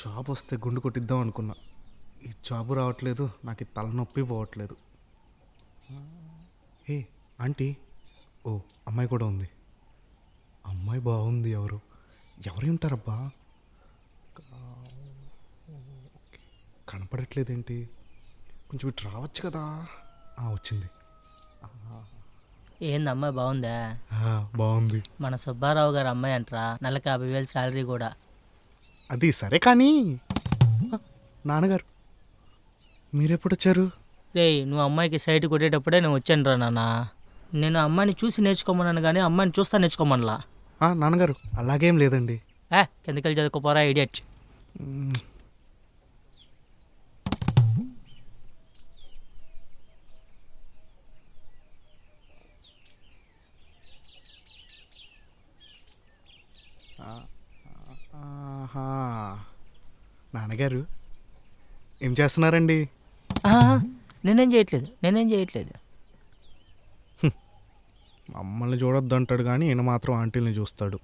Job వస్తే గుండు కొట్టిద్దాం అనుకున్నా. ఈ జాబు రావట్లేదు, నాకు ఈ తలనొప్పి పోవట్లేదు. ఏ ఆంటీ, ఓ అమ్మాయి కూడా ఉంది. అమ్మాయి బాగుంది. ఎవరు ఉంటారబ్బా? కనపడట్లేదేంటి? కొంచెం ఇటు రావచ్చు కదా. వచ్చింది. ఏంది అమ్మాయి బాగుందా? బాగుంది. మన సుబ్బారావు గారు అమ్మాయి అంటరా, నెలకు 50,000 శాలరీ కూడా. అది సరే కానీ నాన్నగారు మీరెప్పుడు వచ్చారు? రేయ్, నువ్వు అమ్మాయికి సైట్ కొట్టేటప్పుడే నేను వచ్చాను రా నాన్న. నేను అమ్మాయిని చూసి నేర్చుకోమన్నాను కానీ అమ్మాయిని చూస్తా నేర్చుకోమనలా. నాన్నగారు అలాగేం లేదండి. కిందకెళ్ళి చదువుకోపోరా ఇడియట్. నాన్నగారు ఏం చేస్తున్నారండి? నేనేం చేయట్లేదు. మమ్మల్ని చూడొద్దు అంటాడు కానీ ఈయన మాత్రం ఆంటీని చూస్తాడు.